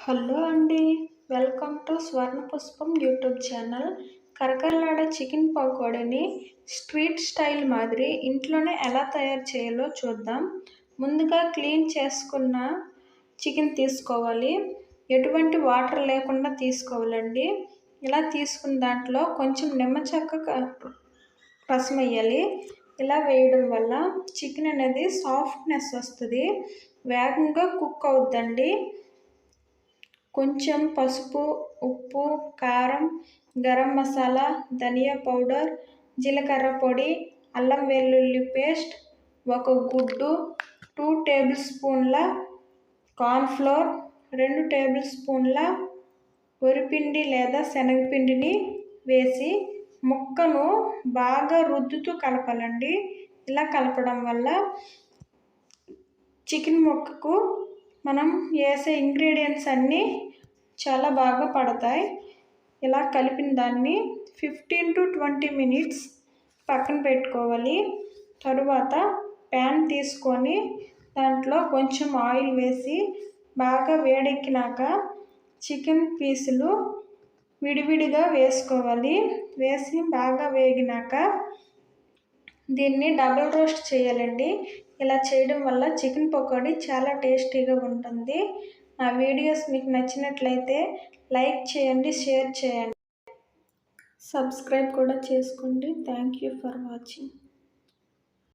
Hello అండి, welcome to స్వర్ణ పుష్పం YouTube channel. కరకరలాడే చికెన్ పకోడీని స్ట్రీట్ స్టైల్ మాదిరి ఇంట్లోనే ఎలా తయారు చేయాలో చూద్దాం. ముందుగా క్లీన్ చేసుకున్న చికెన్ తీసుకోవాలి. ఎటువంటి వాటర్ లేకుండా తీసుకోవాలండి. ఇలా తీసుకున్న దాంట్లో కొంచెం నిమ్మ చెక్క రసం వేయాలి. ఇలా వేయడం వల్ల చికెన్ అనేది సాఫ్ట్నెస్ వస్తుంది, వేగంగా కుక్ అవుద్దండి. కొంచెం పసుపు, ఉప్పు, కారం, గరం మసాలా, ధనియా పౌడర్, జీలకర్ర పొడి, అల్లం వెల్లుల్లి పేస్ట్, ఒక గుడ్డు, 2 టేబుల్ స్పూన్ల కార్న్ఫ్లోర్, 2 టేబుల్ స్పూన్ల వరిపిండి లేదా శనగపిండిని వేసి ముక్కను బాగా రుద్దుతూ కలపాలండి. ఇలా కలపడం వల్ల చికెన్ ముక్కకు మనం వేసే ఇంగ్రీడియంట్స్ అన్నీ చాలా బాగా పడతాయి. ఇలా కలిపిన దాన్ని 15 to 20 మినిట్స్ పక్కన పెట్టుకోవాలి. తరువాత ప్యాన్ తీసుకొని దాంట్లో కొంచెం ఆయిల్ వేసి బాగా వేడెక్కినాక చికెన్ పీసులు విడివిడిగా వేసుకోవాలి. వేసి బాగా వేగినాక దీన్ని డబుల్ రోస్ట్ చేయాలండి. ఇలా చేయడం వల్ల చికెన్ పకోడీ చాలా టేస్టీగా ఉంటుంది. నా వీడియోస్ మీకు నచ్చినట్లయితే లైక్ చేయండి, షేర్ చేయండి, సబ్స్క్రైబ్ కూడా చేసుకోండి. Thank you for watching.